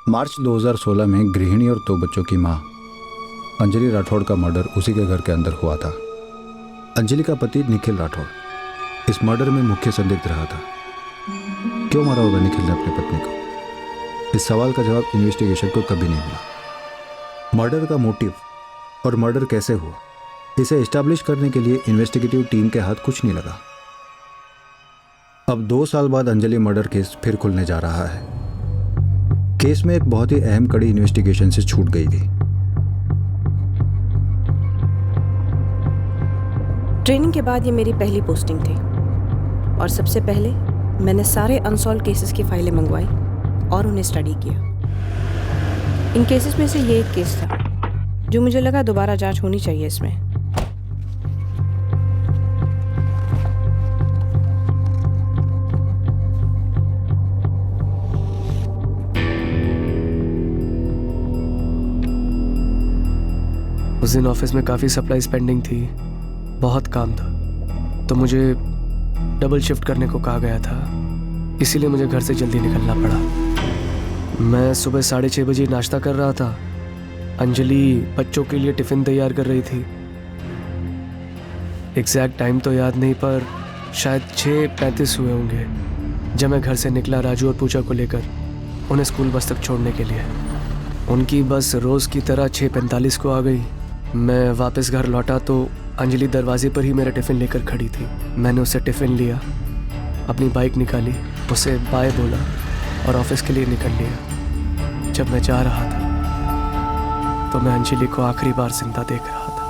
मार्च 2016 में गृहिणी और 2 बच्चों की मां अंजलि राठौड़ का मर्डर उसी के घर के अंदर हुआ था। अंजलि का पति निखिल राठौड़ इस मर्डर में मुख्य संदिग्ध रहा था। क्यों मारा होगा निखिल ने अपनी पत्नी को? इस सवाल का जवाब इन्वेस्टिगेशन को कभी नहीं मिला। मर्डर का मोटिव और मर्डर कैसे हुआ, इसे एस्टैब्लिश करने के लिए इन्वेस्टिगेटिव टीम के हाथ कुछ नहीं लगा। अब 2 साल बाद अंजलि मर्डर केस फिर खुलने जा रहा है। केस में एक बहुत ही अहम कड़ी इन्वेस्टिगेशन से छूट गई थी। ट्रेनिंग के बाद ये मेरी पहली पोस्टिंग थी और सबसे पहले मैंने सारे अनसॉल्व केसेस की फाइलें मंगवाई और उन्हें स्टडी किया। इन केसेस में से ये एक केस था जो मुझे लगा दोबारा जांच होनी चाहिए इसमें। उस दिन ऑफिस में काफ़ी सप्लाई पेंडिंग थी, बहुत काम था, तो मुझे डबल शिफ्ट करने को कहा गया था, इसीलिए मुझे घर से जल्दी निकलना पड़ा। मैं सुबह 6:30 बजे नाश्ता कर रहा था। अंजलि बच्चों के लिए टिफ़िन तैयार कर रही थी। एग्जैक्ट टाइम तो याद नहीं, पर शायद 6:35 हुए होंगे जब मैं घर से निकला राजू और पूजा को लेकर उन्हें स्कूल बस तक छोड़ने के लिए। उनकी बस रोज़ की तरह 6:45 को आ गई। मैं वापस घर लौटा तो अंजलि दरवाजे पर ही मेरा टिफ़िन लेकर खड़ी थी। मैंने उससे टिफ़िन लिया, अपनी बाइक निकाली, उसे बाय बोला और ऑफिस के लिए निकल लिया। जब मैं जा रहा था तो मैं अंजलि को आखिरी बार जिंदा देख रहा था।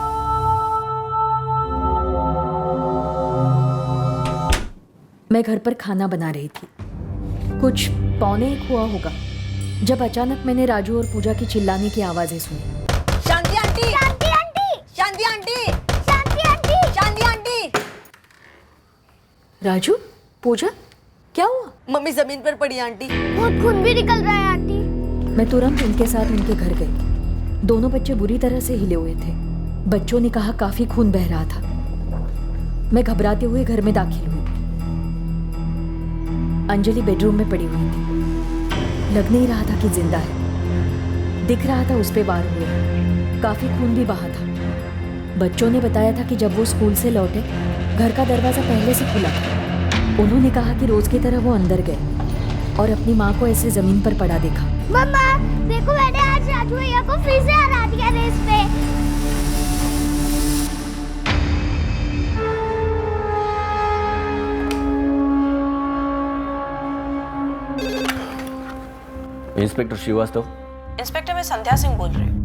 मैं घर पर खाना बना रही थी, कुछ 12:45 हुआ होगा जब अचानक मैंने राजू और पूजा की चिल्लाने की आवाज़ें सुनी। शांति आंटी, शांति आंटी, शांति आंटी, शांति आंटी, शांति आंटी। राजू, पूजा, क्या हुआ? मम्मी जमीन पर पड़ी आंटी। बहुत खून भी निकल रहा है आंटी। मैं तुरंत उनके साथ उनके घर गई। दोनों बच्चे बुरी तरह से हिले हुए थे। बच्चों ने कहा काफी खून बह रहा था। मैं घबराते हुए घर में दाखिल हुई। अंजलि बेडरूम में पड़ी हुई थी। लग नहीं रहा था कि जिंदा है। दिख रहा था उस पे वार हुए, काफी खून भी बहा था। बच्चों ने बताया था कि जब वो स्कूल से लौटे घर का दरवाजा पहले से खुला था। उन्होंने कहा कि रोज की तरह वो अंदर गए और अपनी माँ को ऐसे जमीन पर पड़ा देखा। मम्मा, देखो मैंने आज राजू भैया को फिर से हरा दिया रेस पे। इंस्पेक्टर श्रीवास्तव। इंस्पेक्टर, मैं संध्या सिंह बोल रही हूँ।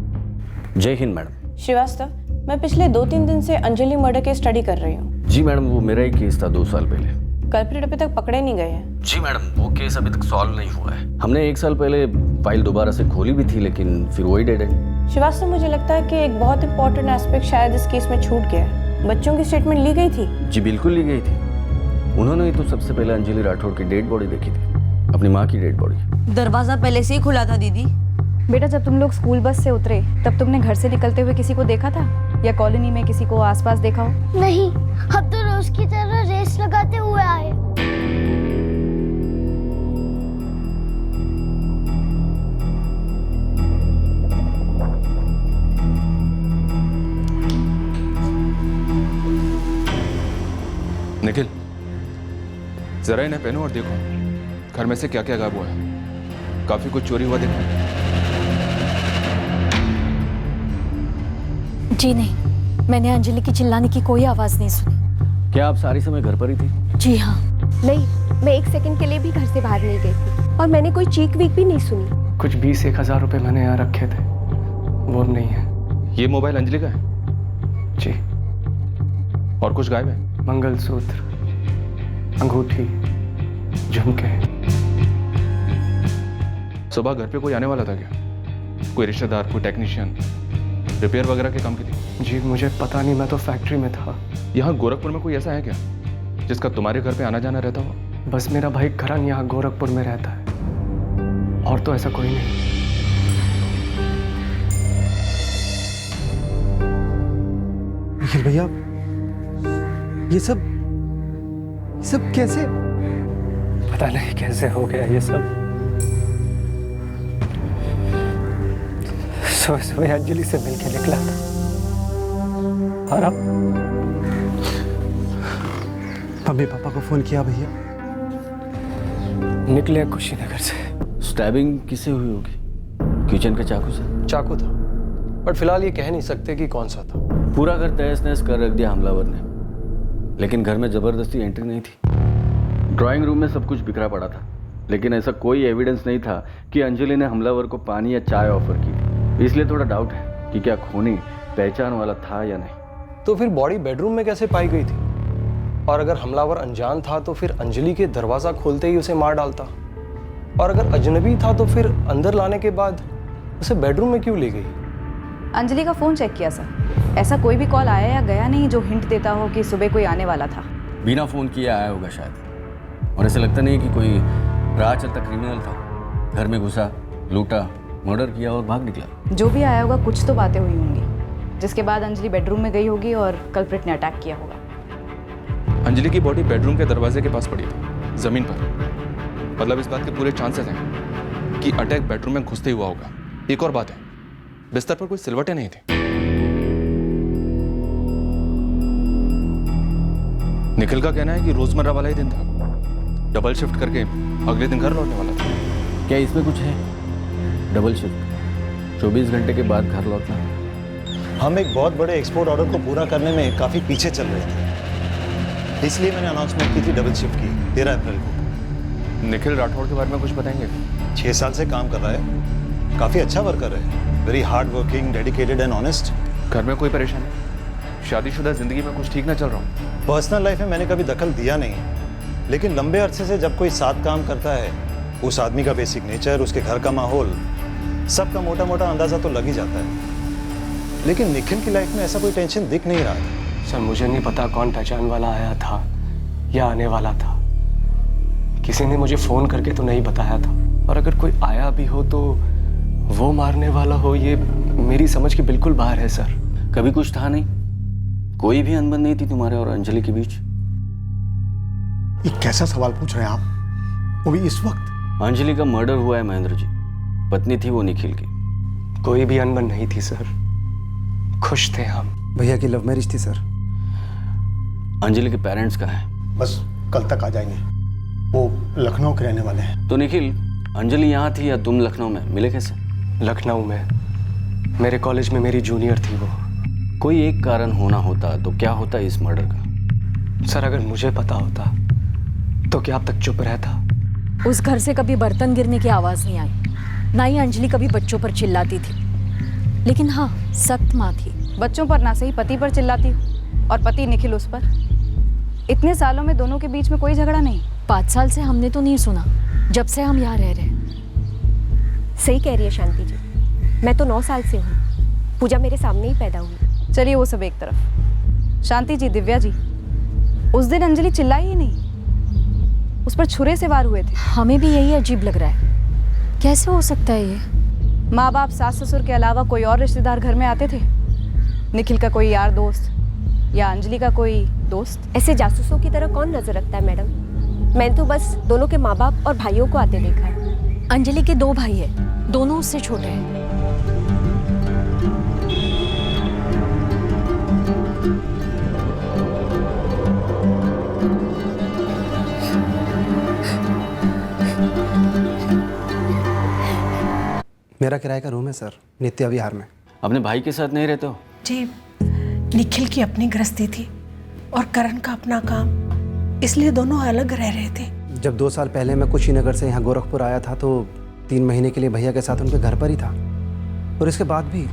जय हिंद मैडम। श्रीवास्तव, मैं पिछले 2-3 दिन से अंजलि मर्डर की स्टडी कर रही हूँ। जी मैडम, वो मेरा ही केस था 2 साल पहले। कल्प्रिट अभी तक पकड़े नहीं गए हैं। जी मैडम, वो केस अभी तक सॉल्व नहीं हुआ है। हमने 1 साल पहले फाइल दोबारा से खोली भी थी, लेकिन फिर वही डेड एंड। श्रीवास्तव, मुझे लगता है कि एक बहुत इंपॉर्टेंट एस्पेक्ट शायद इस केस में छूट गया है। बच्चों की स्टेटमेंट ली गई थी? जी बिल्कुल ली गई थी। उन्होंने ही तो सबसे पहले अंजलि राठौड़ की डेड बॉडी देखी थी, अपनी माँ की डेड बॉडी। दरवाजा पहले से ही खुला था दीदी। बेटा, जब तुम लोग स्कूल बस से उतरे तब तुमने घर से निकलते हुए किसी को देखा था या कॉलोनी में किसी को आसपास देखा हो? नहीं, हम तो रोज की तरह रेस लगाते हुए आए। निखिल, जरा इन्हें पहनो और देखो घर में से क्या क्या गायब हुआ है। काफी कुछ चोरी हुआ देखो। जी नहीं, मैंने अंजलि की चिल्लाने की कोई आवाज नहीं सुनी। क्या आप सारी समय घर पर ही थी? जी हाँ। नहीं, मैं 1 सेकंड के लिए भी घर से बाहर नहीं गई थी और मैंने कोई चीख वीख भी नहीं सुनी। कुछ 20-1 हज़ार रुपये मैंने यहाँ रखे थे, वो अब नहीं है। ये मोबाइल अंजलि का है? जी। और कुछ गायब है? मंगलसूत्र, अंगूठी, झुमके। सुबह घर पे कोई आने वाला था क्या? कोई रिश्तेदार, कोई टेक्नीशियन, रिपेयर वगैरह के काम की थी? जी मुझे पता नहीं, मैं तो फैक्ट्री में था। यहाँ गोरखपुर में कोई ऐसा है क्या जिसका तुम्हारे घर पे आना जाना रहता हो? बस मेरा भाई करण यहाँ गोरखपुर में रहता है, और तो ऐसा कोई नहीं। निखिल भैया, ये सब कैसे? पता नहीं कैसे हो गया ये सब। सुबह सुबह अंजलि से मिलके निकला था और अब मम्मी पापा को फोन किया भैया? निकले कुशीनगर से। स्टैबिंग किससे हुई होगी? किचन के चाकू से? चाकू था, बट फिलहाल ये कह नहीं सकते कि कौन सा था। पूरा घर तहस नहस कर रख दिया हमलावर ने, लेकिन घर में जबरदस्ती एंट्री नहीं थी। ड्राइंग रूम में सब कुछ बिखरा पड़ा था, लेकिन ऐसा कोई एविडेंस नहीं था कि अंजलि ने हमलावर को पानी या चाय ऑफर की थी। इसलिए थोड़ा डाउट है कि क्या खूनी पहचान वाला था या नहीं। तो फिर बॉडी बेडरूम में कैसे पाई गई थी? और अगर हमलावर अनजान था तो फिर अंजलि के दरवाजा खोलते ही उसे मार डालता, और अगर अजनबी था तो फिर अंदर लाने के बाद उसे बेडरूम में क्यों ले गई? अंजलि का फ़ोन चेक किया सर, ऐसा कोई भी कॉल आया या गया नहीं जो हिंट देता हो कि सुबह कोई आने वाला था। बिना फ़ोन किए आया होगा शायद, और ऐसा लगता नहीं कि कोई राह चलता क्रिमिनल था। घर में घुसा, लूटा, मर्डर किया और भाग निकला। जो भी आया होगा कुछ तो बातें हुई होंगी, जिसके बाद अंजलि बेडरूम में गई होगी और कल्प्रिट ने अटैक किया होगा। अंजलि की बॉडी बेडरूम के दरवाजे के पास पड़ी थी, जमीन पर। मतलब इस बात के पूरे चांसेस हैं कि अटैक बेडरूम में घुसते ही हुआ होगा। एक और बात है, बिस्तर पर कोई सिलवटें नहीं थे। निखिल का कहना है कि रोजमर्रा वाला ही दिन था, डबल शिफ्ट करके अगले दिन घर लौटने वाला था। क्या इसमें कुछ है? डबल शिफ्ट, 24 घंटे के बाद घर लौटना। हम एक बहुत बड़े एक्सपोर्ट ऑर्डर को पूरा करने में काफ़ी पीछे चल रहे थे, इसलिए मैंने अनाउंसमेंट की थी डबल शिफ्ट की 13 अप्रैल को। निखिल राठौड़ के बारे में कुछ बताएंगे? 6 साल से काम कर रहा है, काफ़ी अच्छा वर्कर है, very hard working, dedicated and honest. घर में कोई परेशानी? शादीशुदा जिंदगी में कुछ ठीक ना चल रहा हूँ? पर्सनल लाइफ में मैंने कभी दखल दिया नहीं, लेकिन लंबे अरसे से जब कोई साथ काम करता है, उस आदमी का बेसिक नेचर, उसके घर का माहौल, सबका मोटा मोटा अंदाजा तो लग ही जाता है। लेकिन निखिल की लाइफ में ऐसा कोई टेंशन दिख नहीं रहा था। सर मुझे नहीं पता कौन पहचान वाला आया था या आने वाला था, किसी ने मुझे फोन करके तो नहीं बताया था, और अगर कोई आया भी हो तो वो मारने वाला हो, ये मेरी समझ के बिल्कुल बाहर है सर। कभी कुछ था नहीं? कोई भी अनबन नहीं थी तुम्हारे और अंजलि के बीच? ये कैसा सवाल पूछ रहे हैं आप, वो भी इस वक्त? अंजलि का मर्डर हुआ है महेंद्र जी, पत्नी थी वो निखिल की। कोई भी अनबन नहीं थी सर, खुश थे हम। भैया की लव मैरिज थी सर। अंजलि के पेरेंट्स कहाँ हैं? बस कल तक आ जाएंगे, वो लखनऊ के रहने वाले हैं। तो निखिल, अंजलि यहाँ थी या तुम लखनऊ में? मिले कैसे? लखनऊ में, मेरे कॉलेज में मेरी जूनियर थी वो। कोई एक कारण होना होता तो क्या होता इस मर्डर का? सर अगर मुझे पता होता तो क्या अब तक चुप रहता? उस घर से कभी बर्तन गिरने की आवाज़ नहीं आई, ना ही अंजलि कभी बच्चों पर चिल्लाती थी। लेकिन हाँ, सख्त माँ थी। बच्चों पर ना सही पति पर चिल्लाती हूँ, और पति निखिल उस पर। इतने सालों में दोनों के बीच में कोई झगड़ा नहीं। 5 साल से हमने तो नहीं सुना, जब से हम यहाँ रह रहे हैं। सही कह रही है शांति जी, मैं तो 9 साल से हूँ, पूजा मेरे सामने ही पैदा हुई। चलिए वो सब एक तरफ। शांति जी, दिव्या जी, उस दिन अंजलि चिल्लाई ही नहीं, उस पर छुरे से वार हुए थे। हमें भी यही अजीब लग रहा है, कैसे हो सकता है ये? माँ बाप सास ससुर के अलावा कोई और रिश्तेदार घर में आते थे? निखिल का कोई यार दोस्त या अंजलि का कोई दोस्त? ऐसे जासूसों की तरह कौन नजर रखता है मैडम? मैंने तो बस दोनों के माँ बाप और भाइयों को आते देखा है। अंजलि के 2 भाई हैं, दोनों उससे छोटे हैं। मेरा किराए का रूम है सर, नित्या विहार में। अपने भाई के साथ नहीं रहते हो? जी, निखिल की अपनी गृहस्थी थी और करण का अपना काम, इसलिए दोनों अलग रह रहे थे। जब 2 साल पहले मैं कुशीनगर से यहाँ गोरखपुर आया था तो 3 महीने के लिए भैया के साथ उनके घर पर ही था। और इसके बाद भी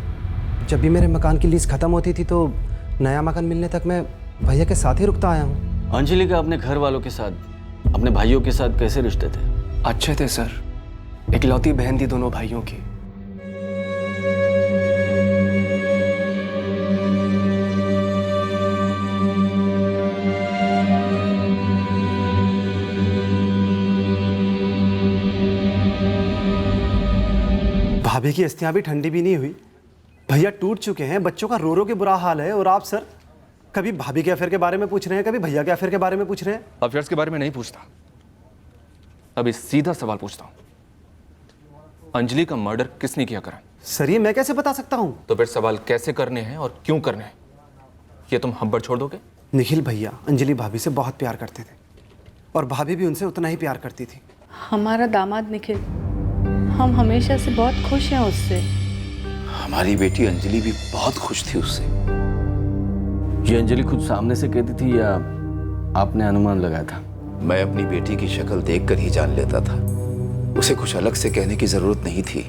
जब भी मेरे मकान की लीज खत्म होती थी तो नया मकान मिलने तक मैं भैया के साथ ही रुकता आया हूँ। अंजलि का अपने घर वालों के साथ, अपने भाइयों के साथ कैसे रिश्ते थे? अच्छे थे सर, इकलौती बहन थी दोनों भाइयों की। भाभी की अस्थियां भी ठंडी भी नहीं हुई, भैया टूट चुके हैं, बच्चों का रो रो के बुरा हाल है, और आप सर कभी भाभी के अफेयर के बारे में पूछ रहे हैं, कभी भैया के अफेयर के बारे में पूछ रहे हैं। अफेयर्स के बारे में नहीं पूछता, अभी सीधा सवाल पूछता हूं, अंजलि का मर्डर किसने किया? करण? सर ये मैं कैसे बता सकता हूँ? तो फिर सवाल कैसे करने हैं और क्यों करने हैं ये तुम हम पर छोड़ दोगे? निखिल भैया अंजलि भाभी से बहुत प्यार करते थे और भाभी भी उनसे उतना ही प्यार करती थी। हमारा दामाद निखिल, हम हमेशा से बहुत खुश हैं उससे। हमारी बेटी अंजलि भी बहुत खुश थी उससे। ये अंजलि खुद सामने से कहती थी या आपने अनुमान लगाया था? मैं अपनी बेटी की शक्ल देखकर ही जान लेता था, उसे कुछ अलग से कहने की जरूरत नहीं थी।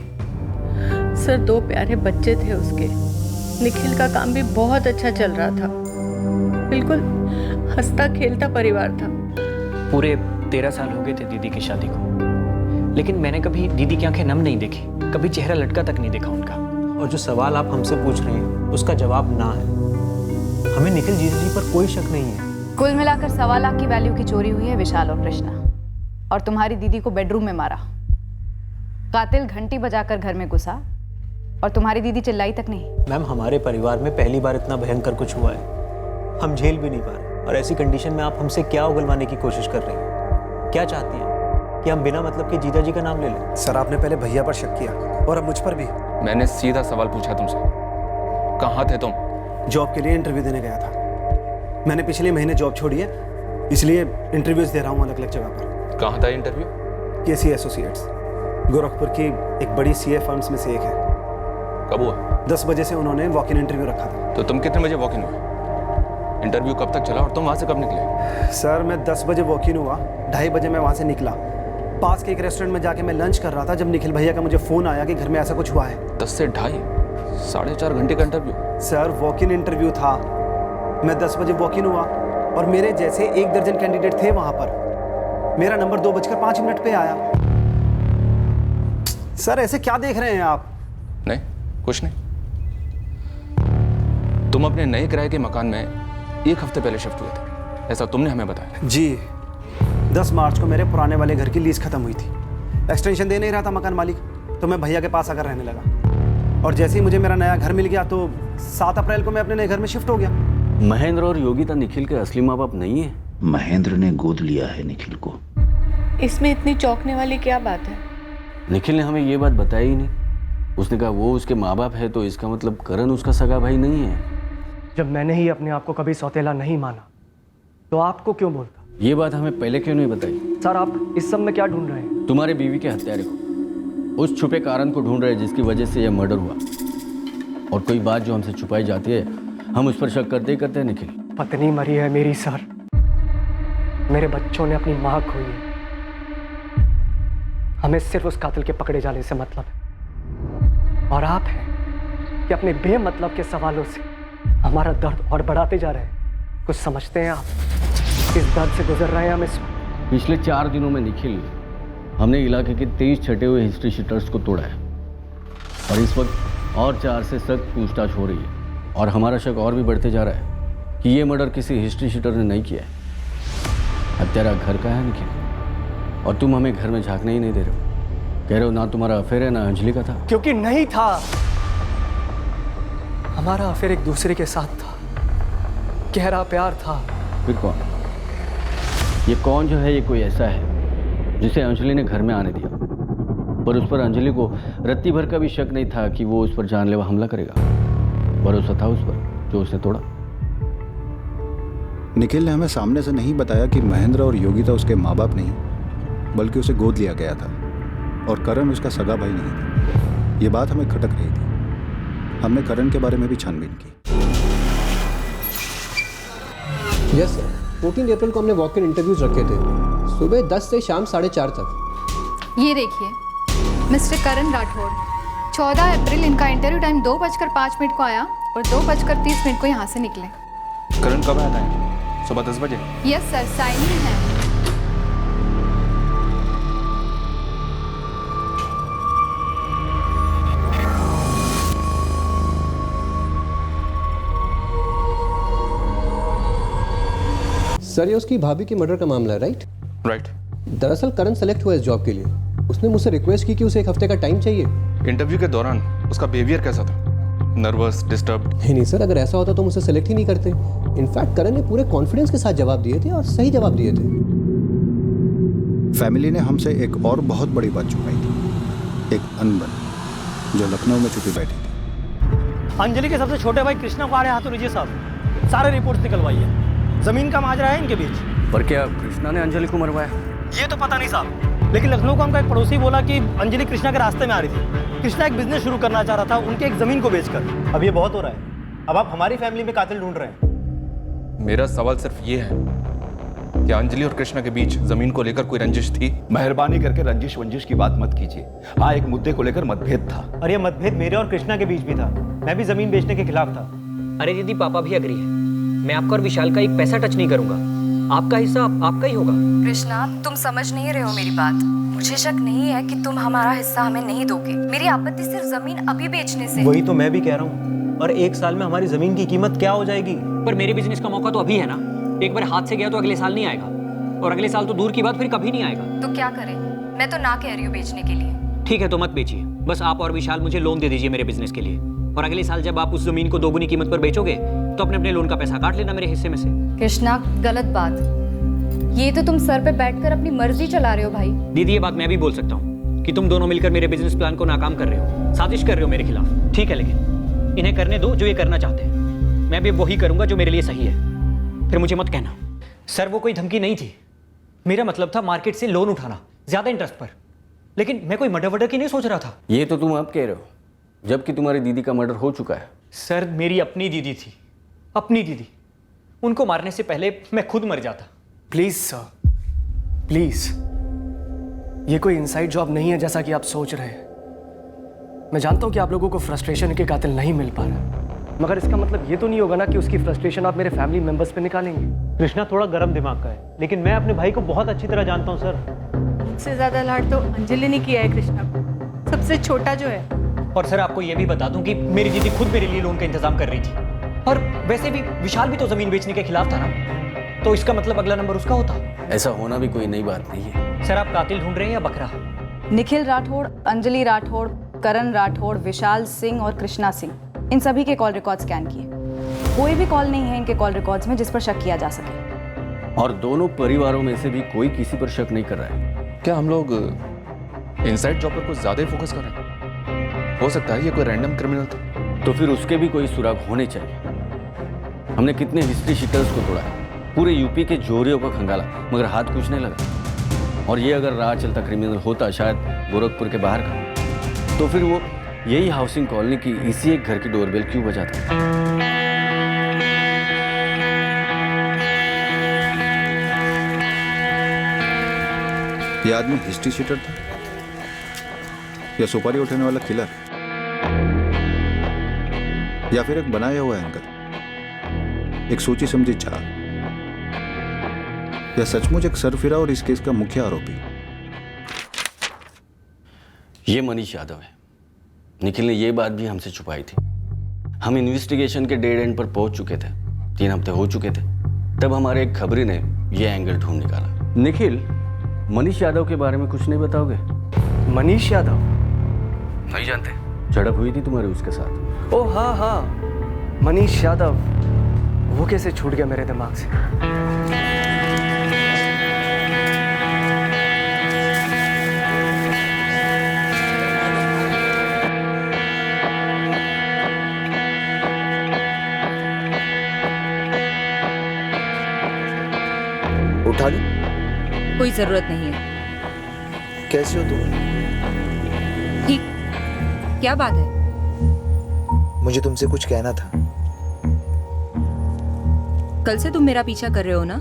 सर 2 प्यारे बच्चे थे उसके। निखिल का काम भी बहुत अच्छा चल रहा था, बिल्कुल हंसता खेलता परिवार था। पूरे 13 साल हो गए थे दीदी की शादी को, लेकिन मैंने कभी दीदी की आंखें नम नहीं देखी, कभी चेहरा लटका तक नहीं देखा उनका। और जो सवाल आप हमसे पूछ रहे हैं उसका जवाब ना है। हमें निखिल जीजा जी पर कोई शक नहीं है। कुल मिलाकर 1.25 लाख की वैल्यू की चोरी हुई है विशाल और कृष्णा, और तुम्हारी दीदी को बेडरूम में मारा। कातिल घंटी बजाकर घर में घुसा और तुम्हारी दीदी चिल्लाई तक नहीं। मैम हमारे परिवार में पहली बार इतना भयंकर कुछ हुआ है, हम झेल भी नहीं पा रहे। और ऐसी कंडीशन में आप हमसे क्या उगलवाने की कोशिश कर रहे हैं? क्या चाहती हैं कि हम बिना मतलब के जीजा जी का नाम ले लें? सर आपने पहले भैया पर शक किया और अब मुझ पर भी। मैंने सीधा सवाल पूछा तुमसे, कहाँ थे तुम? जॉब के लिए इंटरव्यू देने गया था। मैंने पिछले महीने जॉब छोड़ी है, इसलिए इंटरव्यूज दे रहा हूँ अलग अलग जगह पर। कहाँ था इंटरव्यू? केसी एसोसिएट्स, गोरखपुर की एक बड़ी सीए फर्म्स में से एक है। कब हुआ? 10 बजे से उन्होंने वॉक इन इंटरव्यू रखा था। तो तुम कितने बजे वॉक इन हुए? इंटरव्यू कब तक चला और तुम वहाँ से कब निकले? सर मैं 10 बजे वॉक इन हुआ, 2:30 बजे मैं वहाँ से निकला। पास के एक रेस्टोरेंट में जाके मैं लंच कर रहा था जब निखिल भैया का मुझे फ़ोन आया कि घर में ऐसा कुछ हुआ है। 10 से 2:30, 4.5 घंटे का interview? Sir walk in interview था, मैं 10 बजे वॉक इन हुआ और मेरे जैसे 1 दर्जन कैंडिडेट थे वहाँ पर। मेरा नंबर 2:05 पे आया। सर ऐसे क्या देख रहे हैं आप? नहीं कुछ नहीं। तुम अपने नए किराए के मकान में 1 हफ्ते पहले शिफ्ट हुए थे, ऐसा तुमने हमें बताया। जी 10 मार्च को मेरे पुराने वाले घर की लीज खत्म हुई थी। एक्सटेंशन दे नहीं रहा था मकान मालिक, तो मैं भैया के पास आकर रहने लगा। और जैसे ही मुझे मेरा नया घर मिल गया तो 7 अप्रैल को मैं अपने नए घर में शिफ्ट हो गया। महेंद्र और योगिता निखिल के असली माँ बाप नहीं है? महेंद्र ने गोद लिया है निखिल को। इसमें इतनी चौंकने वाली क्या बात है? निखिल ने हमें ये बात बताई ही नहीं। उसने कहा वो उसके माँ बाप है, तो इसका मतलब करण उसका सगा भाई नहीं है। जब मैंने ही अपने आप को कभी सौतेला नहीं माना तो आपको क्यों बोलता? ये बात हमें पहले क्यों नहीं बताई? सर आप इस सब में क्या ढूंढ रहे हैं? तुम्हारे बीवी के हत्यारे को, उस छुपे कारण को ढूंढ रहे हैं जिसकी वजह से यह मर्डर हुआ। और कोई बात जो हमसे छुपाई जाती है हम उस पर शक करते ही करते हैं। निखिल पत्नी मरी है मेरी सर, मेरे बच्चों ने अपनी माँ खोई है। हमें सिर्फ उस कातिल के पकड़े जाने से मतलब है, और आप हैं कि अपने बेमतलब के सवालों से हमारा दर्द और बढ़ाते जा रहे हैं। कुछ समझते हैं आप? इस दर्द से गुजर रहे हैं हम इस वक्त। पिछले 4 दिनों में निखिल हमने इलाके के 23 छटे हुए हिस्ट्री शीटर्स को तोड़ा है, और इस वक्त और 4 से सख्त पूछताछ हो रही है। और हमारा शक और भी बढ़ते जा रहा है कि ये मर्डर किसी हिस्ट्री शीटर ने नहीं किया है। हत्यारा घर का है निखिल, और तुम हमें घर में झांकने ही नहीं दे रहे हो। कह रहे हो ना तुम्हारा अफेयर है ना अंजलि का था। क्योंकि नहीं था। हमारा अफेयर एक दूसरे के साथ था, गहरा प्यार था। फिर कौन? ये कौन जो है? ये कोई ऐसा है जिसे अंजलि ने घर में आने दिया, पर उस पर अंजलि को रत्ती भर का भी शक नहीं था कि वो उस पर जानलेवा हमला करेगा। भरोसा था उस पर जो उसने तोड़ा। निखिल ने हमें सामने से नहीं बताया कि महेंद्र और योगिता उसके माँ बाप नहीं, बल्कि उसे गोद लिया गया था, और करण उसका सगा भाई नहीं था। ये बात हमें खटक रही थी। हमने करण के बारे में भी छानबीन की। यस सर, 14 अप्रैल को हमने वॉक इन इंटरव्यूज रखे थे, सुबह 10 से शाम 4:30 तक। ये देखिए मिस्टर करण राठौड़, 14 अप्रैल इनका इंटरव्यू टाइम 2:05 को आया और 2:30 को यहाँ से निकले। करण कब आया था? सुबह 10 बजे? यस सर, साइनिंग है। सर ये उसकी भाभी के मर्डर का मामला है, राइट? राइट। दरअसल करण सेलेक्ट हुआ इस जॉब के लिए। उसने मुझसे रिक्वेस्ट की कि उसे 1 हफ्ते का टाइम चाहिए। इंटरव्यू के दौरान उसका बिहेवियर कैसा था? Nervous, disturbed? नहीं सर, अगर ऐसा होता तो मुझसे सेलेक्ट ही नहीं करते। इनफैक्ट करण ने पूरे कॉन्फिडेंस के साथ जवाब दिए थे और सही जवाब दिए थे। फैमिली ने हमसे एक और बहुत बड़ी बात छुपाई थी, एक अनबन। जो लखनऊ में छुपी बैठी थी। अंजलि के सबसे छोटे भाई कृष्णा को आ रहे हाथों लीजिए साहब, सारे रिपोर्ट्स निकलवाई है। जमीन का माजरा है इनके बीच। पर क्या कृष्णा ने अंजलि को मरवाया? ये तो पता नहीं साहब, लेकिन लखनऊ का उनका एक पड़ोसी बोला कि अंजलि कृष्णा के रास्ते में आ रही थी। कृष्णा एक बिजनेस शुरू करना चाह रहा था उनके एक जमीन को बेचकर। अब ये बहुत हो रहा है, अब आप हमारी फैमिली में कातिल ढूंढ रहे हैं। मेरा सवाल सिर्फ ये है कि अंजलि और कृष्णा के बीच जमीन को लेकर कोई रंजिश थी? मेहरबानी करके रंजिश वंजिश की बात मत कीजिए। हाँ, एक मुद्दे को लेकर मतभेद था। और ये मतभेद मेरे और कृष्णा के बीच भी था। मैं भी जमीन बेचने के खिलाफ था। अरे दीदी, पापा भी अग्री है। मैं आपका और विशाल का एक पैसा टच नहीं करूंगा। आपका हिस्सा आपका ही होगा। कृष्णा, तुम समझ नहीं रहे हो मेरी बात। मुझे शक नहीं है कि तुम हमारा हिस्सा हमें नहीं दोगे। मेरी आपत्ति सिर्फ जमीन अभी बेचने से। वही तो मैं भी कह रहा हूँ। और 1 साल में हमारी जमीन की कीमत क्या हो जाएगी? पर मेरे बिजनेस का मौका तो अभी है ना। एक बार हाथ से गया तो अगले साल नहीं आएगा, और अगले साल तो दूर की बात फिर कभी नहीं आएगा। तो क्या करें? मैं तो ना कह रही हूँ बेचने के लिए। ठीक है, तो मत बेचिए। बस आप और विशाल मुझे लोन दे दीजिए मेरे बिजनेस के लिए, और अगले साल जब आप उस जमीन को 2 गुनी कीमत पर बेचोगे तो अपने अपने लोन का पैसा काट लेना मेरे हिस्से में से। कृष्णा, गलत बात। ये तो तुम सर पे बैठकर अपनी मर्जी चला रहे हो भाई। दीदी, ये बात मैं भी बोल सकता हूँ कि तुम दोनों मिलकर मेरे बिजनेस प्लान को नाकाम कर रहे हो, साजिश कर रहे हो मेरे खिलाफ। ठीक है, लेकिन इन्हें करने दो जो ये करना चाहते हैं। मैं भी वही करूंगा जो मेरे लिए सही है। फिर मुझे मत कहना। सर, वो कोई धमकी नहीं थी। मेरा मतलब था मार्केट से लोन उठाना ज्यादा इंटरेस्ट पर। लेकिन मैं कोई मर्डर वर्डर की नहीं सोच रहा था। ये तो तुम अब कह रहे हो, जबकि तुम्हारी दीदी का मर्डर हो चुका है। सर, मेरी अपनी दीदी थी, अपनी दीदी। उनको मारने से पहले मैं खुद मर जाता। Please sir, please. ये कोई इनसाइड जॉब नहीं है जैसा कि आप सोच रहे हैं। मैं जानता हूं कि आप लोगों को फ्रस्ट्रेशन के कातिल नहीं मिल पा रहा, मगर इसका मतलब ये तो नहीं होगा ना कि उसकी फ्रस्ट्रेशन आप मेरे फैमिली मेंबर्स पे निकालेंगे। कृष्णा थोड़ा गर्म दिमाग का है, लेकिन मैं अपने भाई को बहुत अच्छी तरह जानता हूँ सर। मुझसे ज्यादा लाड तो अंजलि ने किया है कृष्णा को, सबसे छोटा जो है। और सर, आपको ये भी बता दूं कि मेरी दीदी खुद मेरे लिए लोन का इंतजाम कर रही थी। और वैसे भी विशाल भी तो जमीन बेचने के खिलाफ था ना, तो इसका मतलब अगला नंबर उसका होता। ऐसा होना भी कोई नई बात नहीं है। सर, आप कातिल ढूंढ रहे हैं या बकरा? निखिल राठौड़, अंजलि राठौड़, करण राठौड़, विशाल सिंह और कृष्णा सिंह, इन सभी के कॉल रिकॉर्ड स्कैन किए। कोई भी कॉल नहीं है इनके कॉल रिकॉर्ड्स में जिस पर शक किया जा सके। और दोनों परिवारों में से भी कोई किसी पर शक नहीं कर रहा है। क्या हम लोग इनसाइड जॉब पर कुछ ज्यादा ही फोकस कर रहे हैं? हो सकता है ये कोई रैंडम क्रिमिनल था। तो फिर उसके भी कोई सुराग होने चाहिए। हमने कितने हिस्ट्री शीटर्स को तोड़ा है, पूरे यूपी के जोरियों को खंगाला, मगर हाथ कुछ नहीं लगा। और ये अगर राह चलता क्रिमिनल होता शायद गोरखपुर के बाहर का, तो फिर वो यही हाउसिंग कॉलोनी की इसी एक घर की डोरबेल क्यों बजाता? ये आदमी हिस्ट्री शीटर था या सुपारी उठाने वाला किलर, या फिर एक बनाया हुआ एंगल, एक सोची समझी चाल, या सचमुच एक सरफिरा और इस केस का मुख्य आरोपी? ये मनीष यादव है। निखिल ने ये बात भी हमसे छुपाई थी। हम इन्वेस्टिगेशन के डेड एंड पर पहुंच चुके थे, 3 हफ्ते हो चुके थे। तब हमारे एक खबरी ने ये एंगल ढूंढ निकाला। निखिल, मनीष यादव के बारे में कुछ नहीं बताओगे? मनीष यादव? नहीं जानते? झड़प हुई थी तुम्हारी उसके साथ। ओ हाँ हाँ, मनीष यादव। वो कैसे छूट गया मेरे दिमाग से? उठा लूं? कोई जरूरत नहीं है। कैसे हो तुम? ठीक। क्या बात है? मुझे तुमसे कुछ कहना था। कल से तुम मेरा पीछा कर रहे हो ना?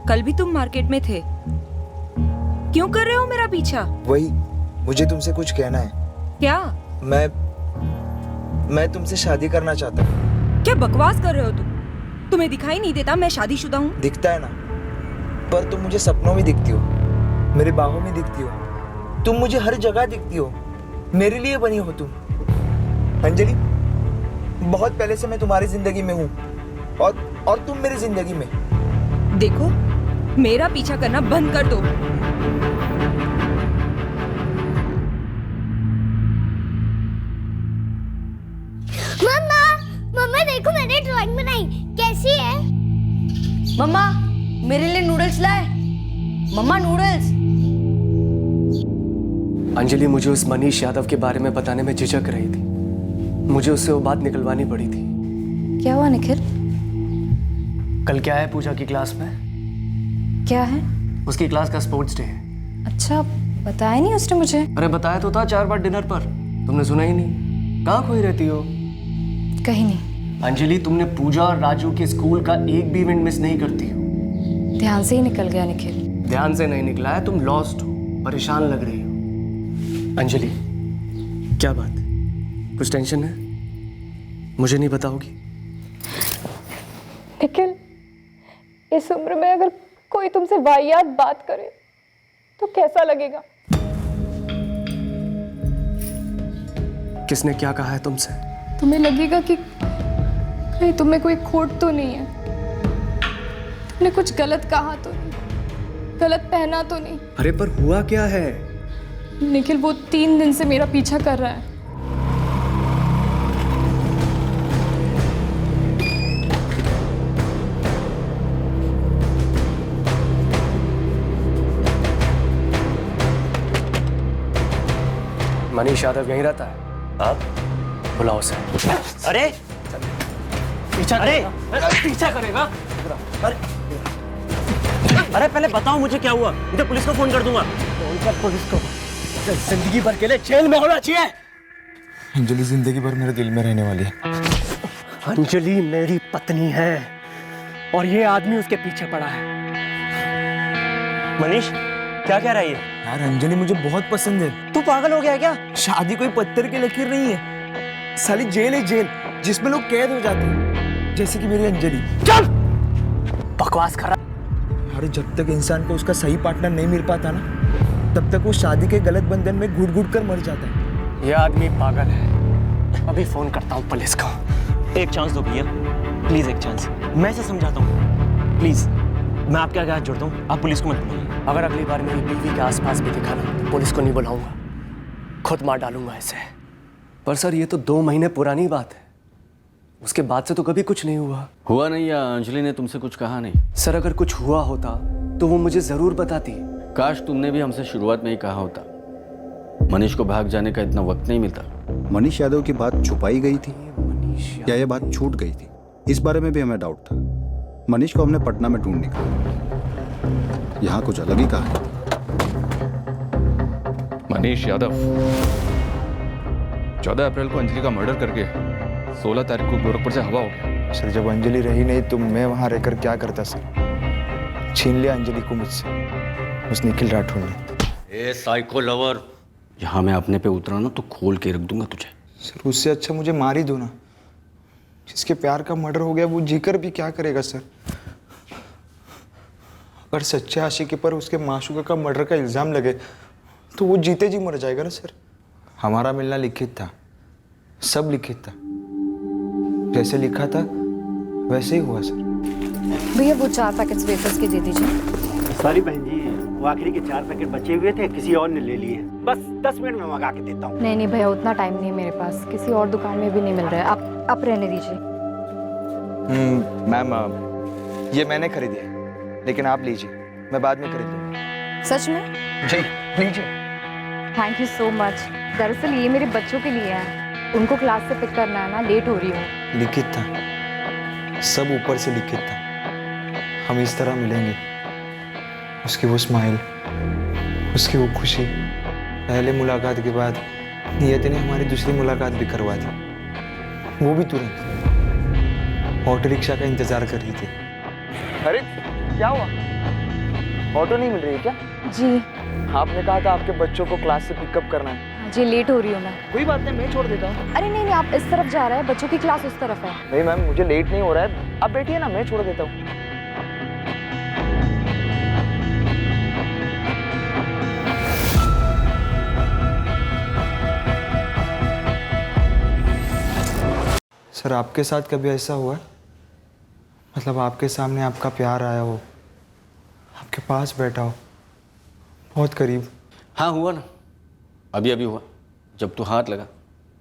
कल भी तुम मार्केट में थे। क्यों कर रहे हो मेरा पीछा? वही, मुझे तुमसे कुछ कहना है। क्या? मैं तुमसे शादी करना चाहता हूँ। क्या बकवास कर रहे हो तुम? तुम्हें दिखाई नहीं देता मैं शादीशुदा हूँ? दिखता है ना, पर तुम मुझे सपनों में दिखती हो, मेरी बाहों में दिखती हो, तुम मुझे हर जगह दिखती हो। मेरे लिए बनी हो तुम। अंजलि, बहुत पहले से मैं तुम्हारी जिंदगी में हूँ और तुम मेरी जिंदगी में। देखो, मेरा पीछा करना बंद कर दो। मम्मा देखो, मैंने ड्राइंग बनाई, कैसी है? मम्मा, मेरे लिए नूडल्स लाए। मम्मा, नूडल्स। अंजलि मुझे उस मनीष यादव के बारे में बताने में झिझक रही थी। मुझे उससे वो बात निकलवानी पड़ी थी। क्या हुआ निखिल? कल क्या है पूजा की क्लास में? क्या है? उसकी क्लास का स्पोर्ट्स डे है। अच्छा, बताया नहीं उसने मुझे। अरे बताया तो था 4 बार डिनर पर, तुमने सुना ही नहीं। कहाँ खोई रहती हो? कहीं नहीं। अंजलि, तुमने पूजा और राजू के स्कूल का एक भी इवेंट मिस नहीं करती हो। ध्यान से ही निकल गया निखिल। ध्यान से नहीं निकला है, तुम लॉस्ट हो, परेशान लग रही हो। अंजलि, क्या बात? कुछ टेंशन है? मुझे नहीं बताओगी? निखिल, इस उम्र में अगर कोई तुमसे वाहियात बात करे तो कैसा लगेगा? किसने क्या कहा है तुमसे? तुम्हें लगेगा कि कहीं तुम्हें कोई खोट तो नहीं है, तुमने कुछ गलत कहा तो नहीं, गलत पहना तो नहीं। अरे पर हुआ क्या है? निखिल, वो 3 दिन से मेरा पीछा कर रहा है। मनीष यादव यहीं रहता है? आप बुलाओ उसे। अरे पीछा पीछा करेगा? अरे पहले बताओ मुझे क्या हुआ, मैं तो पुलिस को फोन कर दूंगा। फोन कर पुलिस को? जिंदगी भर के लिए जेल में होना चाहिए। अंजलि जिंदगी भर मेरे दिल में रहने वाली है। अंजलि मेरी पत्नी है और ये आदमी उसके पीछे पड़ा है। मनीष, क्या कह रहा है ये? यार अंजलि मुझे बहुत पसंद है। तू पागल हो गया है क्या? शादी कोई पत्थर की लकीर नहीं है, साली जेल है जेल, जिसमें लोग कैद हो जाते हैं, जैसे कि मेरी अंजलि। चल बकवास कर रहा। अरे जब तक इंसान को उसका सही पार्टनर नहीं मिल पाता ना, तब तक वो शादी के गलत बंधन में घुट घुट कर मर जाता है। ये आदमी पागल है। अभी फोन करता हूँ पुलिस को। एक चांस दो भैया, प्लीज एक चांस। मैं इसे समझाता हूँ, प्लीज। मैं आपके आगे हाथ जोड़ता हूँ, आप पुलिस को मत बुलाइए। अगर अगली बार मेरी बीवी के आसपास भी दिखा ना, तो पुलिस को नहीं बुलाऊंगा, खुद मार डालूंगा इसे। पर सर, ये तो 2 महीने पुरानी बात है, उसके बाद से तो कभी कुछ नहीं हुआ। हुआ नहीं या अंजलि ने तुमसे कुछ कहा नहीं? सर, अगर कुछ हुआ होता तो वो मुझे जरूर बताती। काश तुमने भी हमसे शुरुआत में ही कहा होता। मनीष को भाग जाने का इतना वक्त नहीं मिलता। मनीष यादव की बात छुपाई गई थी या ये बात छूट गई थी, इस बारे में भी हमें डाउट था। मनीष को हमने पटना में ढूंढ निकाला, यहाँ कुछ अलग ही कहा। मनीष यादव 14 अप्रैल को अंजलि का मर्डर करके 16 तारीख को गोरखपुर से हवा हो गया। सर, जब अंजलि रही नहीं तो मैं वहां रहकर क्या करता सर? छीन लिया अंजलि को मुझसे उस निखिल राठौड़ ने। ए साइको लवर, यहाँ मैं अपने पे उतरा ना तो खोल के रख दूंगा तुझे। सर, उससे अच्छा मुझे मार ही दो ना। जिसके प्यार का मर्डर हो गया वो जीकर भी क्या करेगा सर? अगर सच्चे आशिकी पर उसके माशूका का मर्डर का इल्जाम लगे तो वो जीते जी मर जाएगा ना सर। हमारा मिलना लिखित था, सब लिखित था, जैसे लिखा था वैसे ही हुआ सर। भैया वो 4 पैकेट्स वेफर्स के दे दीजिए। सॉरी बहन जी, वो आखिरी के 4 पैकेट बचे हुए थे, किसी और ने ले लिए। बस 10 मिनट में मंगा के देता हूँ। नहीं भैया, उतना टाइम नहीं है मेरे पास, किसी और दुकान में भी नहीं मिल रहा है। आप रहने दीजिए। मैम, ये मैंने खरीदी है, लेकिन आप लीजिए, मैं बाद में खरीद लूँगा। सच में? जी लीजिए। Thank you so much. दरअसल ये मेरे बच्चों के लिए है, उनको क्लास से पिक करना है ना, लेट हो रही हूँ। लिखित था, सब ऊपर से लिखित था। हम इस तरह मिलेंगे, उसकी वो स्माइल, उसकी वो खुशी। पहले मुलाकात के बाद नियति ने हमारी दूसरी मुलाकात भी करवा दी, वो भी तुरंत। ऑटो रिक्शा का इंतजार कर रही थी। अरे क्या हुआ, ऑटो नहीं मिल रही है क्या? जी आपने कहा था आपके बच्चों को क्लास से पिकअप करना है। जी लेट हो रही हूँ मैं। कोई बात नहीं, मैं छोड़ देता हूँ। अरे नहीं, आप इस तरफ जा रहे हैं, बच्चों की क्लास उस तरफ है। नहीं मैम, मुझे लेट नहीं हो रहा है, आप बैठिए ना, मैं छोड़ देता हूँ। सर, आपके साथ कभी ऐसा हुआ है? मतलब आपके सामने आपका प्यार आया हो, आपके पास बैठा हो, बहुत करीब? हाँ हुआ ना, अभी अभी हुआ, जब तू हाथ लगा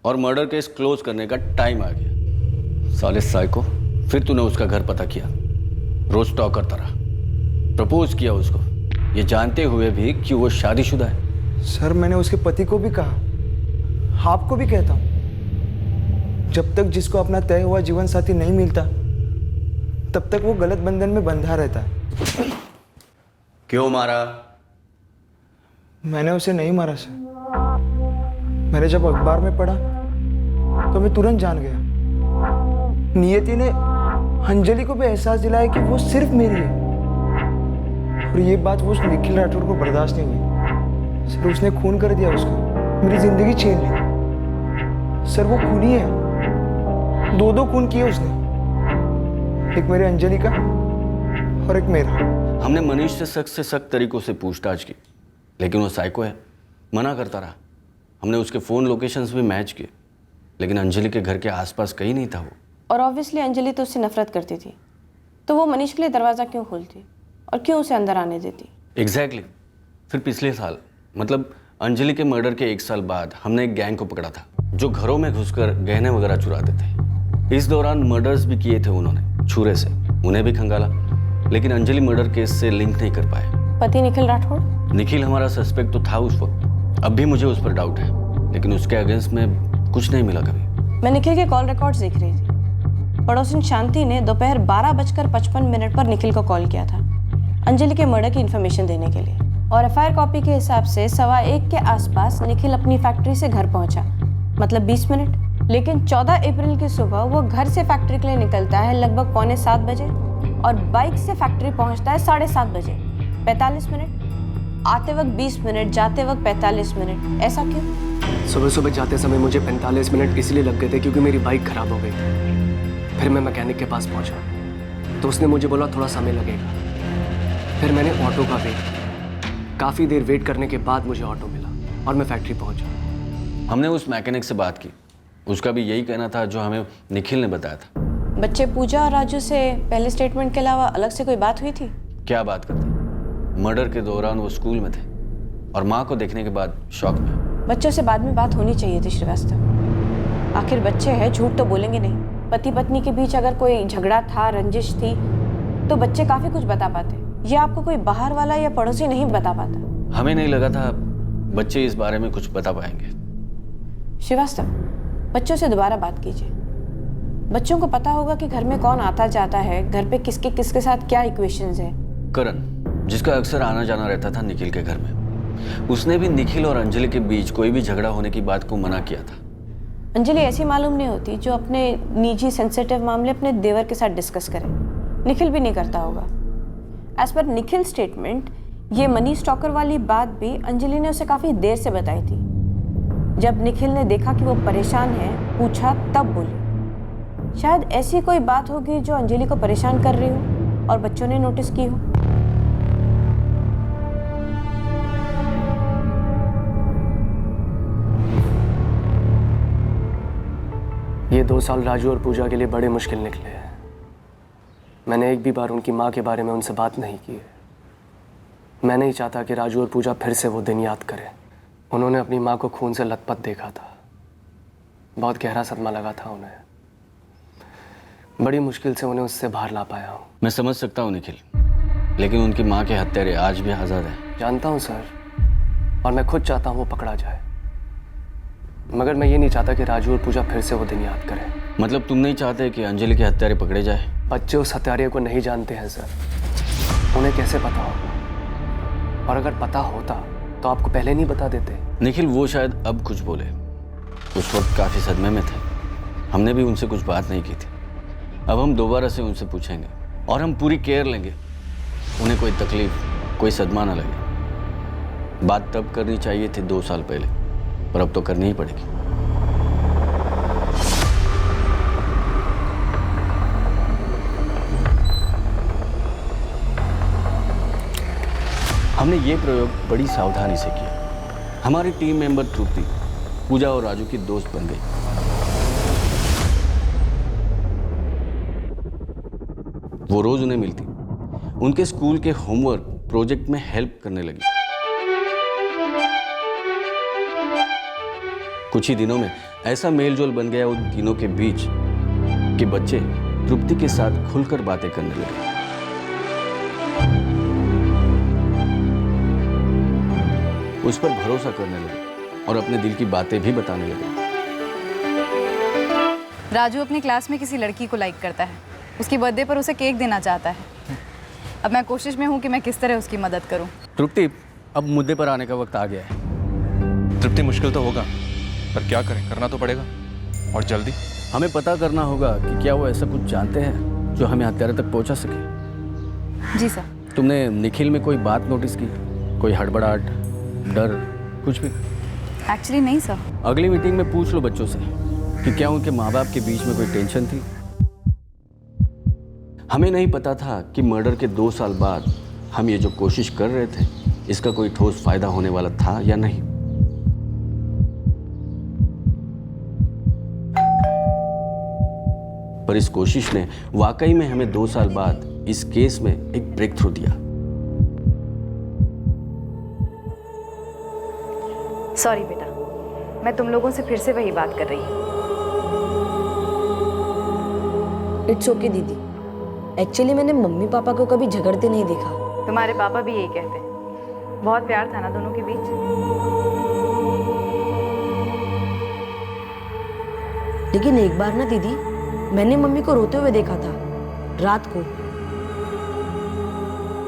और मर्डर केस क्लोज करने का टाइम आ गया। साले साइको, फिर तूने उसका घर पता किया, रोज टॉक करता रहा, प्रपोज किया उसको, ये जानते हुए भी कि वो शादीशुदा है। सर मैंने उसके पति को भी कहा, आपको भी कहता हूं, जब तक जिसको अपना तय हुआ जीवन साथी नहीं मिलता तब तक वो गलत बंधन में बंधा रहता है। क्यों मारा? मैंने उसे नहीं मारा सर। मैंने जब अखबार में पढ़ा तो मैं तुरंत जान गया। नियति ने अंजलि को भी एहसास दिलाया कि वो सिर्फ मेरी है, और ये बात वो निखिल राठौड़ को बर्दाश्त नहीं हुई। सर उसने खून कर दिया उसको, मेरी जिंदगी छीन ली। सर वो खूनी है, दो खून किए उसने, एक मेरे अंजलि का और एक मेरा। हमने मनीष से सख्त तरीकों से पूछताछ की, लेकिन वो साइको है, मना करता रहा। हमने उसके फ़ोन लोकेशंस भी मैच किए, लेकिन अंजलि के घर के आसपास कहीं नहीं था वो। और ऑब्वियसली अंजलि तो उससे नफरत करती थी, तो वो मनीष के लिए दरवाज़ा क्यों खोलती और क्यों उसे अंदर आने देती? एग्जैक्टली। फिर पिछले साल, मतलब अंजलि के मर्डर के 1 साल बाद, हमने एक गैंग को पकड़ा था जो घरों में घुसकर गहने वगैरह चुराते थे। इस दौरान मर्डर्स भी किए थे उन्होंने, छुरे से, उन्हें भी खंगाला, लेकिन अंजलि मर्डर केस से लिंक नहीं कर पाए। पति निखिल राठौड़? निखिल हमारा सस्पेक्ट तो था उस वक्त, अब भी मुझे उस पर डाउट है, लेकिन उसके अगेंस्ट में कुछ नहीं मिला कभी। मैं निखिल के कॉल रिकॉर्ड्स देख रही थी। पड़ोसिन शांति ने दोपहर 12:55 पर निखिल को कॉल किया था अंजलि के मर्डर की इन्फॉर्मेशन देने के लिए, और एफआईआर कॉपी के हिसाब से 1:15 के आसपास निखिल अपनी फैक्ट्री से घर पहुंचा, मतलब 20 मिनट। लेकिन 14 अप्रैल की सुबह वो घर से फैक्ट्री के लिए निकलता है लगभग 6:45 बजे, और बाइक से फैक्ट्री पहुंचता है 7:30 बजे। 45 मिनट, आते वक्त 20 मिनट, जाते वक्त 45 मिनट। ऐसा क्यों? सुबह सुबह जाते समय मुझे 45 मिनट इसलिए लग गए थे क्योंकि मेरी बाइक खराब हो गई थी। फिर मैं मैकेनिक के पास पहुंचा तो उसने मुझे बोला थोड़ा समय लगेगा। फिर मैंने ऑटो का वेट, काफ़ी देर वेट करने के बाद मुझे ऑटो मिला और मैं फैक्ट्री पहुंचा। हमने उस मैकेनिक से बात की, उसका भी यही कहना था जो हमें निखिल ने बताया था। बच्चे पूजा और राजू से पहले स्टेटमेंट के अलावा अलग से कोई बात हुई थी? क्या बात करते, मर्डर के दौरान वो स्कूल में थे और माँ को देखने के बाद शॉक में। बच्चों से बाद में बात होनी चाहिए थी श्रीवास्तव, आखिर बच्चे हैं, झूठ तो बोलेंगे नहीं। पति पत्नी के बीच अगर कोई झगड़ा था, रंजिश थी, तो बच्चे काफी कुछ बता पाते। ये आपको कोई बाहर वाला या पड़ोसी नहीं बता पाता। हमें नहीं लगा था बच्चे इस बारे में कुछ बता पाएंगे। श्रीवास्तव, बच्चों से दोबारा बात कीजिए। बच्चों को पता होगा कि घर में कौन आता जाता है, घर पे किसके साथ क्या इक्वेशंस है। करण, जिसका अक्सर आना जाना रहता था निखिल के घर में, उसने भी निखिल और अंजलि के बीच कोई भी झगड़ा होने की बात को मना किया था। अंजलि ऐसी मालूम नहीं होती जो अपने निजी सेंसिटिव मामले अपने देवर के साथ डिस्कस करे। निखिल भी नहीं करता होगा। एज पर निखिल स्टेटमेंट, ये मनी स्टॉकर वाली बात भी अंजलि ने उसे काफ़ी देर से बताई थी। जब निखिल ने देखा कि वो परेशान है, पूछा, तब बोली। शायद ऐसी कोई बात होगी जो अंजलि को परेशान कर रही हो और बच्चों ने नोटिस की हो। ये 2 साल राजू और पूजा के लिए बड़े मुश्किल निकले हैं। मैंने एक भी बार उनकी माँ के बारे में उनसे बात नहीं की है। मैं नहीं चाहता कि राजू और पूजा फिर से वो दिन याद करें। उन्होंने अपनी माँ को खून से लथपथ देखा था, बहुत गहरा सदमा लगा था उन्हें। बड़ी मुश्किल से उन्हें उससे बाहर ला पाया हूँ। मैं समझ सकता हूँ निखिल, लेकिन उनकी माँ के हत्यारे आज भी आज़ाद हैं। जानता हूँ सर, और मैं खुद चाहता हूँ वो पकड़ा जाए, मगर मैं ये नहीं चाहता कि राजू और पूजा फिर से वो दिन याद करें। मतलब तुम नहीं चाहते कि अंजलि के हत्यारे पकड़े जाए? बच्चे उस हत्यारे को नहीं जानते हैं सर, उन्हें कैसे पता होगा? और अगर पता होता तो आपको पहले नहीं बता देते। निखिल, वो शायद अब कुछ बोले, उस वक्त काफ़ी सदमे में थे। हमने भी उनसे कुछ बात नहीं की थी। अब हम दोबारा से उनसे पूछेंगे और हम पूरी केयर लेंगे, उन्हें कोई तकलीफ, कोई सदमा ना लगे। बात तब करनी चाहिए थी 2 साल पहले, पर अब तो करनी ही पड़ेगी। हमने ये प्रयोग बड़ी सावधानी से किया। हमारी टीम मेंबर तृप्ति पूजा और राजू की दोस्त बन गई। वो रोज उन्हें मिलती, उनके स्कूल के होमवर्क प्रोजेक्ट में हेल्प करने लगी। कुछ ही दिनों में ऐसा मेलजोल बन गया उन तीनों के बीच कि बच्चे तृप्ति के साथ खुलकर बातें करने लगे। उस पर भरोसा करने लगे और अपने दिल की बातें भी बताने लगे। राजू अपनी क्लास में किसी लड़की को लाइक करता है, उसकी बर्थडे पर उसे केक देना चाहता है। अब मैं कोशिश में हूँ कि मैं किस तरह उसकी मदद करूँ। तृप्ति, अब मुद्दे पर आने का वक्त आ गया है। तृप्ति, मुश्किल तो होगा, पर क्या करें, करना तो पड़ेगा, और जल्दी। हमें पता करना होगा कि क्या वो ऐसा कुछ जानते हैं जो हमें हत्यारे तक पहुंचा सके। जी सर। तुमने निखिल में कोई बात नोटिस की? कोई हड़बड़ाहट, डर, कुछ भी? एक्चुअली नहीं सर। अगली मीटिंग में पूछ लो बच्चों से कि क्या उनके माँ बाप के बीच में कोई टेंशन थी। हमें नहीं पता था कि मर्डर के 2 साल बाद हम ये जो कोशिश कर रहे थे इसका कोई ठोस फायदा होने वाला था या नहीं। पर इस कोशिश ने वाकई में हमें 2 साल बाद इस केस में एक ब्रेक थ्रू दिया। सॉरी बेटा, मैं तुम लोगों से फिर से वही बात कर रही हूँ। इट्स ओके दीदी, एक्चुअली मैंने मम्मी पापा को कभी झगड़ते नहीं देखा। तुम्हारे पापा भी यही कहते हैं, बहुत प्यार था ना दोनों के बीच। लेकिन एक बार ना दीदी, मैंने मम्मी को रोते हुए देखा था रात को।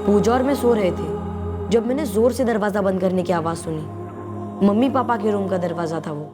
पूजा और मैं सो रहे थे जब मैंने जोर से दरवाजा बंद करने की आवाज सुनी। मम्मी पापा के रूम का दरवाजा था वो।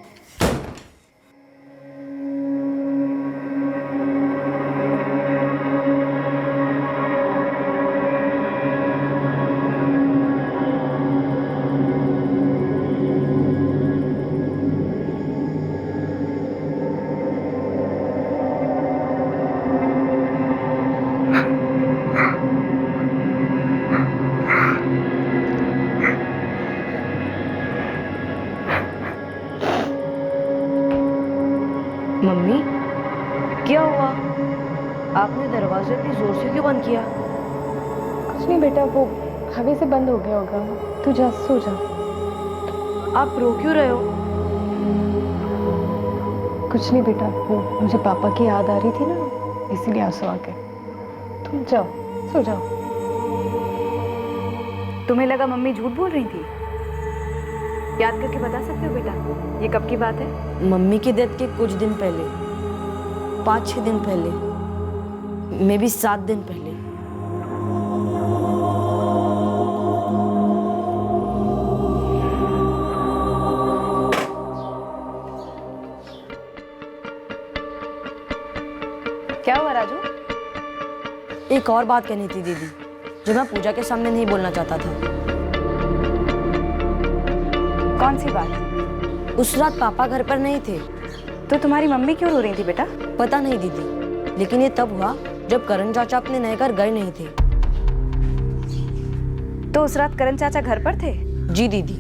मम्मी, क्या हुआ? आपने दरवाजा इतनी जोर से क्यों बंद किया? कुछ नहीं बेटा, वो हवा से बंद हो गया होगा। तू जा, सो जा। आप रो क्यों रहे हो? कुछ नहीं बेटा, वो मुझे पापा की याद आ रही थी ना, इसीलिए आंसू आ गए। तुम जाओ, सो जाओ। तुम्हें लगा मम्मी झूठ बोल रही थी? याद करके बता सकते हो बेटा, ये कब की बात है? मम्मी की डेथ के कुछ दिन पहले, 5-6 दिन पहले, मे बी 7 दिन पहले। क्या हुआ राजू? एक और बात कहनी थी दीदी, जो मैं पूजा के सामने नहीं बोलना चाहता था। कौन सी बात? उस रात पापा घर पर नहीं थे। तो तुम्हारी मम्मी क्यों रो रही थी बेटा? पता नहीं दीदी, लेकिन ये तब हुआ जब करण चाचा अपने नए घर गए नहीं थे। तो उस रात करण चाचा घर पर थे? जी दीदी,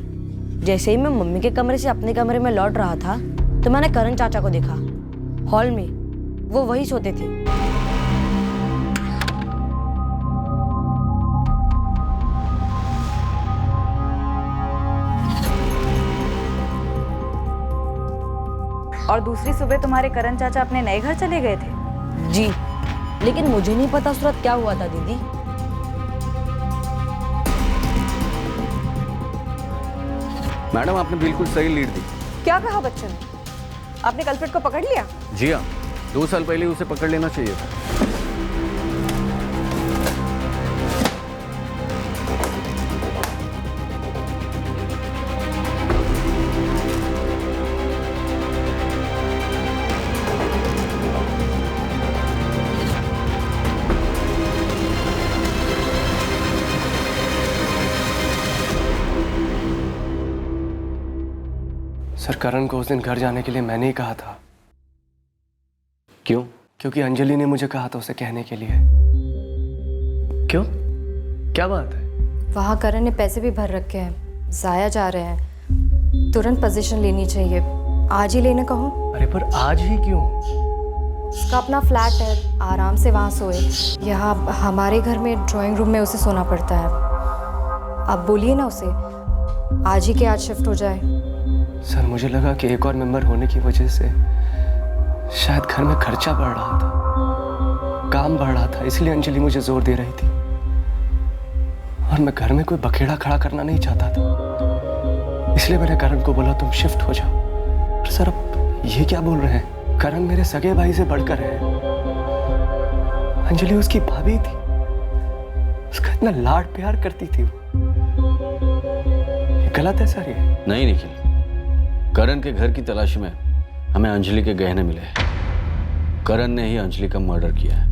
जैसे ही मैं मम्मी के कमरे से अपने कमरे में लौट रहा था तो मैंने करण चाचा को देखा हॉल में। वो वही सोते थे। और दूसरी सुबह तुम्हारे करण चाचा अपने नए घर चले गए थे? जी, लेकिन मुझे नहीं पता उस रात क्या हुआ था दीदी। मैडम, आपने बिल्कुल सही लीड दी। क्या कहा बच्चों ने? आपने कल्प्रिट को पकड़ लिया? जी हाँ, 2 साल पहले उसे पकड़ लेना चाहिए था। सर, करण को उस दिन घर जाने के लिए मैंने ही कहा था। क्यों? क्योंकि अंजलि ने मुझे कहा था उसे कहने के लिए। क्यों? क्या बात है? वहाँ करण ने पैसे भी भर रखे हैं, ज़ाया जा रहे हैं। तुरंत पोजीशन लेनी चाहिए। आज ही लेने कहो। अरे पर आज ही क्यों? उसका अपना फ्लैट है, आराम से वहाँ सोए। यहाँ हमारे घर में ड्राइंग रूम में उसे सोना पड़ता है। आप बोलिए ना उसे, आज ही के आज शिफ्ट हो जाए। सर, मुझे लगा कि एक और मेंबर होने की वजह से शायद घर में खर्चा बढ़ रहा था, काम बढ़ रहा था, इसलिए अंजलि मुझे जोर दे रही थी। और मैं घर में कोई बखेड़ा खड़ा करना नहीं चाहता था। इसलिए मैंने करण को बोला तुम शिफ्ट हो जाओ। पर सर अब ये क्या बोल रहे हैं? करण मेरे सगे भाई से बढ़कर है। अंजलि उसकी भाभी थी, उसका इतना लाड प्यार करती थी वो। गलत है सर ये? नहीं निखिल, करण के घर की तलाशी में हमें अंजलि के गहने मिले हैं। करण ने ही अंजलि का मर्डर किया है।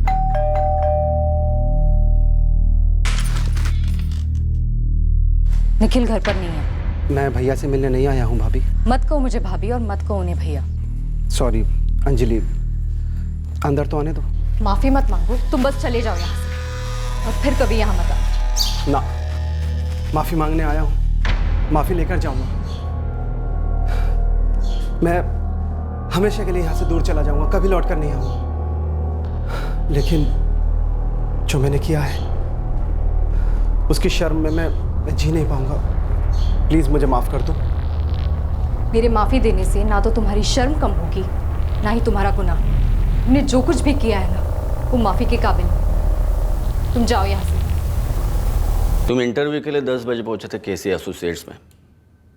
निखिल घर पर नहीं है। मैं भैया से मिलने नहीं आया हूँ भाभी। मत कहो मुझे भाभी और मत कहो उन्हें भैया। सॉरी अंजलि, अंदर तो आने दो। माफी मत मांगो, तुम बस चले जाओ यहाँ से और फिर कभी यहाँ मत आना। ना, माफी मांगने आया हूँ, माफी लेकर जाऊंगा। मैं हमेशा के लिए यहाँ से दूर चला जाऊंगा, कभी लौट कर नहीं आऊंगा। लेकिन जो मैंने किया है उसकी शर्म में मैं जी नहीं पाऊंगा। प्लीज मुझे माफ कर दो। मेरे माफी देने से ना तो तुम्हारी शर्म कम होगी, ना ही तुम्हारा गुनाह। तुमने जो कुछ भी किया है ना, वो माफी के काबिल नहीं। तुम जाओ यहाँ से। तुम इंटरव्यू के लिए 10 बजे पहुंचे थे केसी एसोसिएट्स में।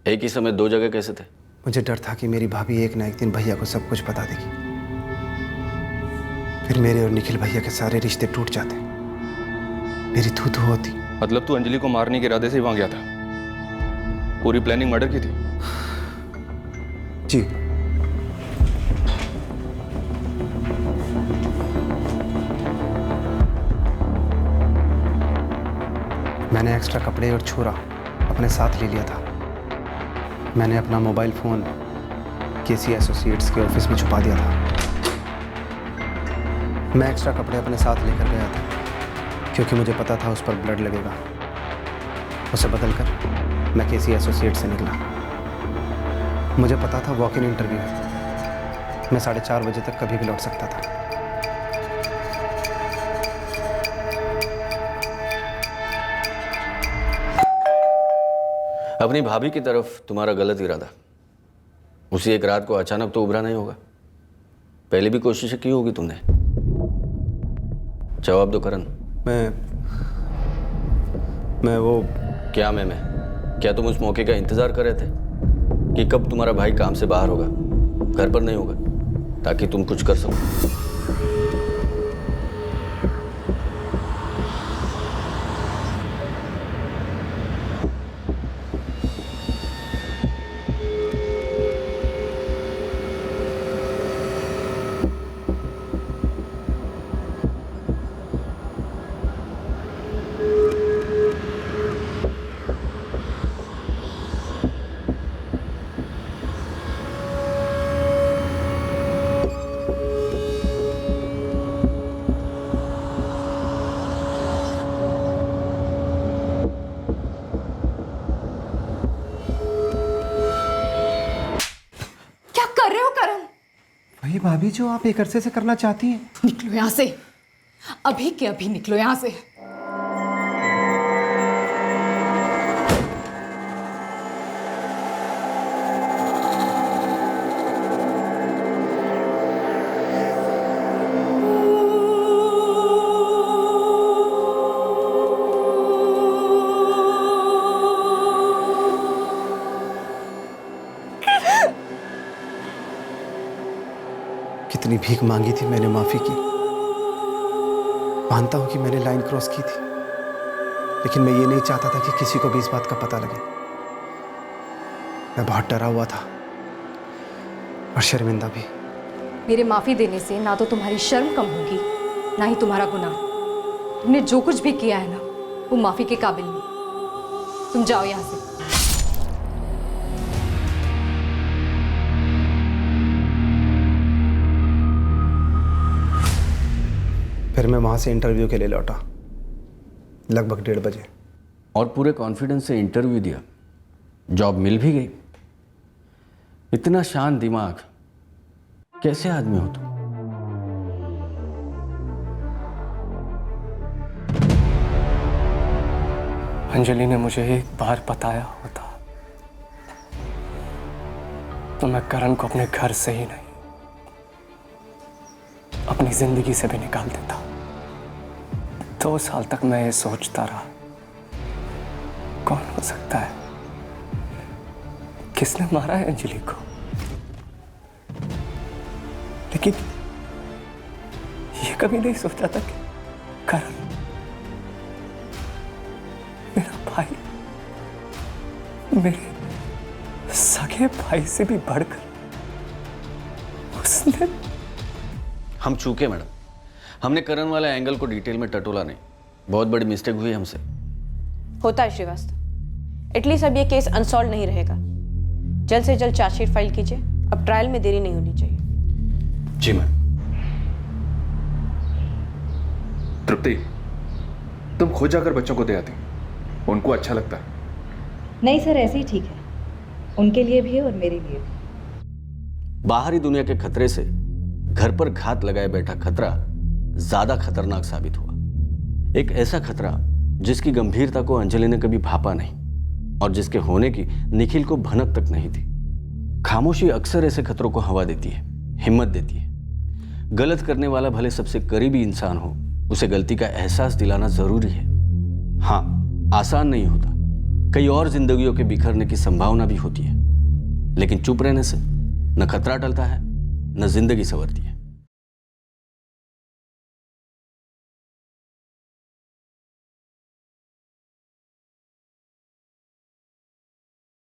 एक ही समय 2 जगह कैसे थे? मुझे डर था कि मेरी भाभी एक ना एक दिन भैया को सब कुछ बता देगी, फिर मेरे और निखिल भैया के सारे रिश्ते टूट जाते, मेरी थू होती। मतलब तू अंजलि को मारने के इरादे से ही वहां गया था? पूरी प्लानिंग मर्डर की थी? जी। मैंने एक्स्ट्रा कपड़े और छुरा अपने साथ ले लिया था। मैंने अपना मोबाइल फ़ोन केसी एसोसिएट्स के ऑफिस में छुपा दिया था। मैं एक्स्ट्रा कपड़े अपने साथ लेकर गया था क्योंकि मुझे पता था उस पर ब्लड लगेगा। उसे बदलकर मैं केसी एसोसिएट से निकला। मुझे पता था वॉक इन इंटरव्यू है, मैं 4:30 बजे तक कभी भी लौट सकता था। अपनी भाभी की तरफ तुम्हारा गलत इरादा उसी एक रात को अचानक तो उभरा नहीं होगा। पहले भी कोशिशें की होगी तुमने। जवाब दो करण। मैं वो क्या मैं क्या तुम उस मौके का इंतजार कर रहे थे कि कब तुम्हारा भाई काम से बाहर होगा, घर पर नहीं होगा, ताकि तुम कुछ कर सको? वही भाभी जो आप एक अरसे से करना चाहती हैं। निकलो यहाँ से, अभी के अभी निकलो यहाँ से। कितनी भीख मांगी थी मैंने माफी की। मानता हूं कि मैंने लाइन क्रॉस की थी, लेकिन मैं ये नहीं चाहता था कि किसी को भी इस बात का पता लगे। मैं बहुत डरा हुआ था और शर्मिंदा भी। मेरे माफी देने से ना तो तुम्हारी शर्म कम होगी, ना ही तुम्हारा गुनाह। तुमने जो कुछ भी किया है ना, वो माफी के काबिल नहीं। तुम जाओ यहाँ से। फिर मैं वहां से इंटरव्यू के लिए लौटा लगभग 1:30 बजे। और पूरे कॉन्फिडेंस से इंटरव्यू दिया, जॉब मिल भी गई। इतना शांत दिमाग, कैसे आदमी हो तुम? अंजलि ने मुझे एक बार बताया होता तो मैं करण को अपने घर से ही नहीं, अपनी जिंदगी से भी निकाल देता। 2 साल तक मैं ये सोचता रहा, कौन हो सकता है किसने मारा है अंजलि को, लेकिन ये कभी नहीं सोचा था कि करण मेरा भाई, मेरे सगे भाई से भी बढ़कर उसने। हम चूके मैडम, हमने करण वाला एंगल को डिटेल में टटोला नहीं, बहुत बड़ी मिस्टेक हुई हमसे। होता है श्रीवास्तव, एटलीस्ट अब ये केस अनसॉल्व नहीं रहेगा। जल्द से जल्द चार्जशीट फाइल कीजिए, अब ट्रायल में देरी नहीं होनी चाहिए। जी मैम। तृप्ति, तुम खुद जाकर बच्चों को दे आती, उनको अच्छा लगता है। नहीं सर, ऐसे ही ठीक है, उनके लिए भी है और मेरे लिए भी। बाहरी दुनिया के खतरे से घर पर घात लगाए बैठा खतरा ज्यादा खतरनाक साबित हुआ। एक ऐसा खतरा जिसकी गंभीरता को अंजलि ने कभी भापा नहीं और जिसके होने की निखिल को भनक तक नहीं थी। खामोशी अक्सर ऐसे खतरों को हवा देती है, हिम्मत देती है। गलत करने वाला भले सबसे करीबी इंसान हो, उसे गलती का एहसास दिलाना जरूरी है। हाँ, आसान नहीं होता, कई और जिंदगियों के बिखरने की संभावना भी होती है, लेकिन चुप रहने से न खतरा टलता है न जिंदगी संवरती है।